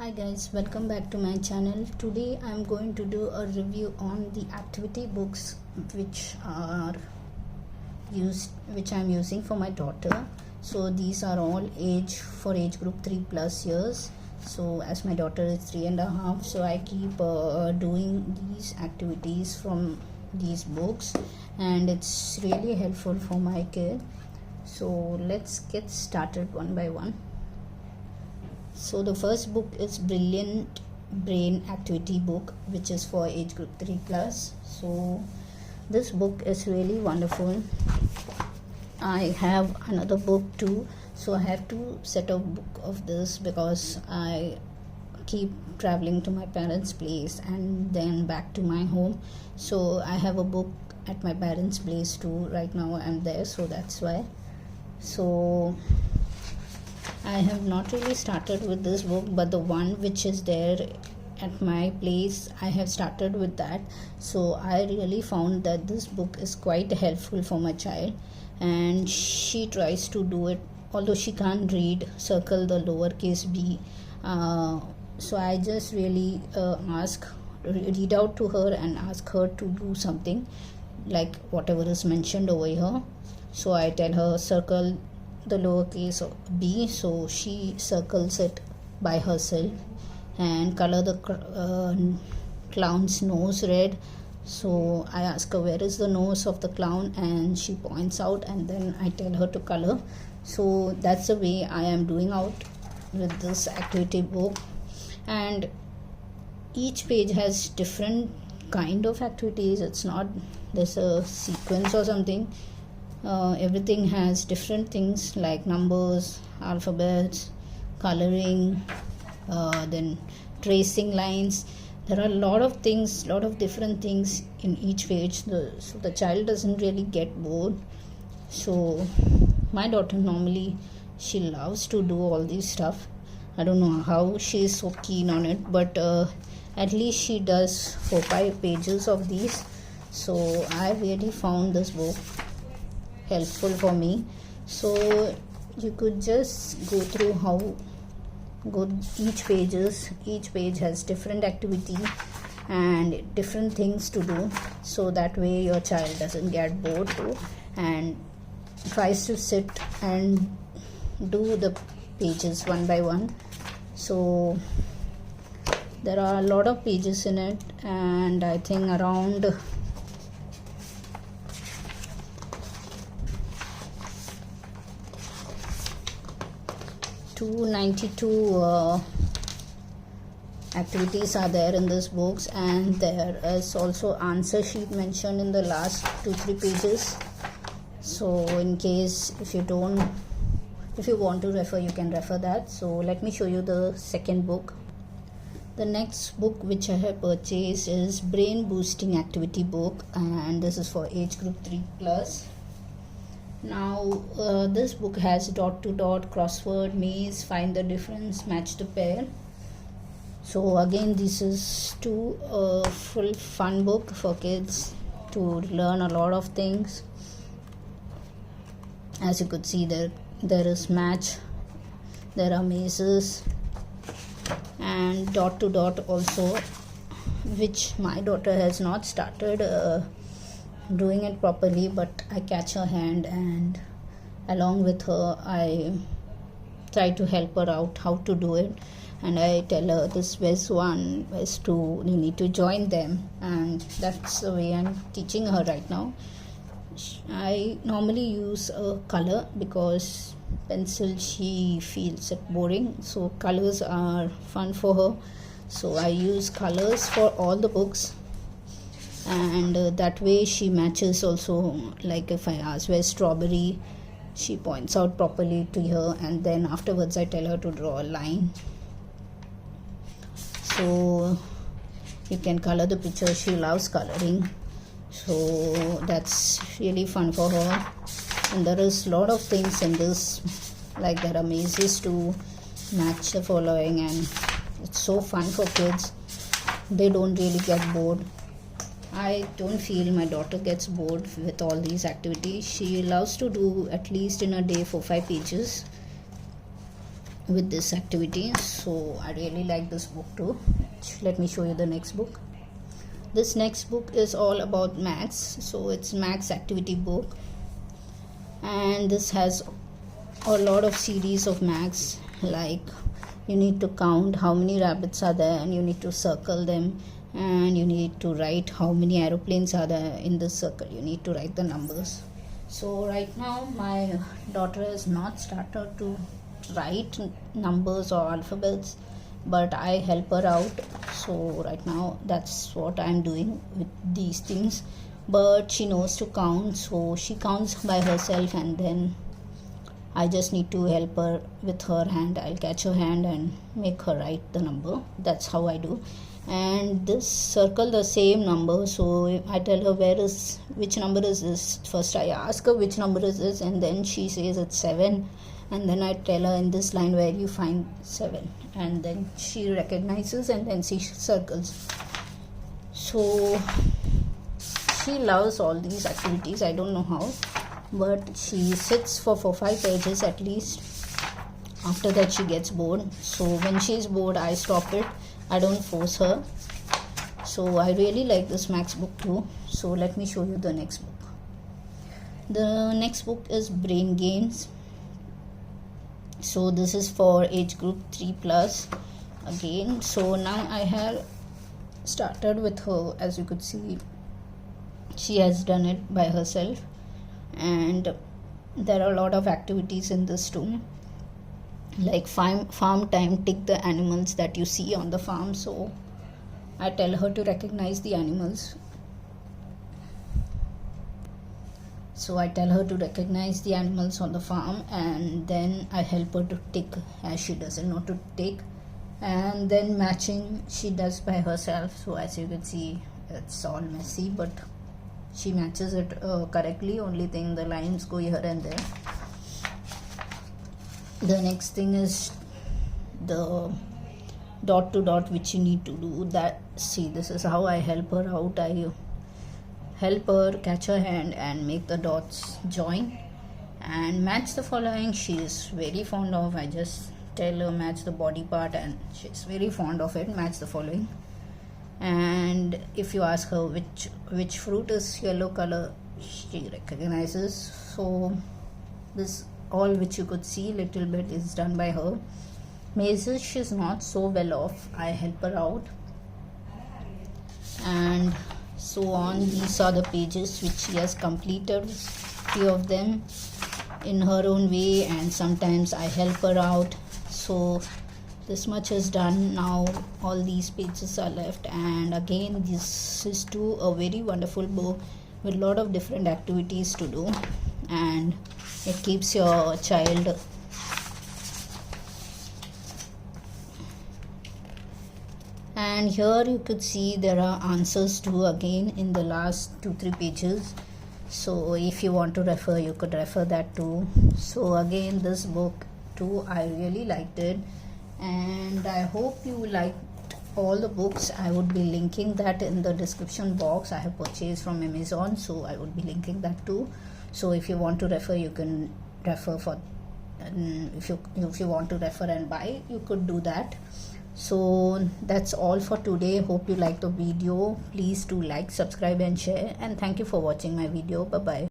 Hi guys, welcome back to my channel. Today I'm going to do a review on the activity books which I'm using for my daughter. So these are all for age group 3+ years. So as my daughter is 3.5, so I keep doing these activities from these books, and it's really helpful for my kid. So let's get started one by one. So the first book is Brilliant Brain Activity book, which is for age group 3+. So this book is really wonderful. I have another book too, so I have to set a book of this because I keep traveling to my parents' place and then back to my home. So I have a book at my parents' place too. Right now I'm there, so that's why. So I have not really started with this book, but the one which is there at my place, I have started with that. So I really found that this book is quite helpful for my child, and she tries to do it, although she can't read, circle the lowercase b. So I just really read out to her and ask her to do something like whatever is mentioned over here. So I tell her circle the lowercase b, so she circles it by herself, and color the clown's nose red. So I ask her where is the nose of the clown, and she points out, and then I tell her to color. So that's the way I am doing out with this activity book, and each page has different kind of activities. It's not there's a sequence or something. Everything has different things like numbers, alphabets, coloring, then tracing lines. There are a lot of things, lot of different things in each page, so the child doesn't really get bored. So my daughter normally, she loves to do all this stuff. I don't know how she is so keen on it, but at least she does 4-5 pages of these. So I really found this book helpful for me. So you could just go through how good each page has different activity and different things to do, so that way your child doesn't get bored too and tries to sit and do the pages one by one. So there are a lot of pages in it, and I think around 292 activities are there in this books, and there is also answer sheet mentioned in the last 2-3 pages. So in case if you want to refer, you can refer that. So let me show you the second book. The next book which I have purchased is Brain Boosting Activity book, and this is for age group 3+. Now this book has dot to dot, crossword, maze, find the difference, match the pair. So again, this is full fun book for kids to learn a lot of things. As you could see, there is match, there are mazes, and dot to dot also, which my daughter has not started doing it properly, but I catch her hand, and along with her I try to help her out how to do it, and I tell her this where's 1, where's 2, you need to join them, and that's the way I'm teaching her right now. I normally use a color because pencil she feels it boring, so colors are fun for her. So I use colors for all the books, and that way she matches also. Like if I ask where's strawberry, she points out properly to her, and then afterwards I tell her to draw a line. So you can color the picture. She loves coloring, so that's really fun for her. And there is a lot of things in this, like there are mazes to match the following, and it's so fun for kids. They don't really get bored. I don't feel my daughter gets bored with all these activities. She loves to do at least in a day 4-5 pages. with this activity. So I really like this book too. Let me show you the next book. This next book is all about maths, so it's maths activity book, and this has a lot of series of maths, like you need to count how many rabbits are there and you need to circle them, and you need to write how many aeroplanes are there in the circle. You need to write the numbers. So right now my daughter has not started to write numbers or alphabets, but I help her out. So right now that's what I'm doing with these things. But she knows to count, so she counts by herself, and then I just need to help her with her hand. I'll catch her hand and make her write the number. That's how I do. And this circle the same number. So I tell her which number is this. First I ask her which number is this, and then she says it's 7. And then I tell her in this line where you find 7. And then she recognizes and then she circles. So she loves all these activities. I don't know how, but she sits for 4-5 pages at least. After that she gets bored. So when she's bored I stop it. I don't force her. So I really like this maths book too. So let me show you the next book. The next book is Brain Games. So this is for age group 3+ again. So now I have started with her. As you could see, she has done it by herself, and there are a lot of activities in this too, like farm time. Tick the animals that you see on the farm. So I tell her to recognize the animals. So I tell her to recognize the animals on the farm, and then I help her to tick, as she doesn't know to tick. And then matching she does by herself. So as you can see, it's all messy, but she matches it correctly. Only thing, the lines go here and there. The next thing is the dot to dot, which you need to do that. See, this is how I help her out. I help her catch her hand and make the dots join. And match the following, she is very fond of. I just tell her match the body part, and she's very fond of it. Match the following. And if you ask her which fruit is yellow color, she recognizes. So this all which you could see little bit is done by her. Mazes, she's not so well off. I help her out, and so on. These are the pages which she has completed, few of them in her own way, and sometimes I help her out. So this much is done. Now all these pages are left, and again this is too a very wonderful book with a lot of different activities to do, and it keeps your child and here you could see there are answers too again in the last 2-3 pages. So if you want to refer, you could refer that too. So again, this book too, I really liked it, and I hope you liked all the books. I would be linking that in the description box. I have purchased from Amazon, so I would be linking that too. So if you want to refer, you can refer for, and if you want to refer and buy, you could do that. So that's all for today. Hope you like the video. Please do like, subscribe and share, and thank you for watching my video. Bye bye.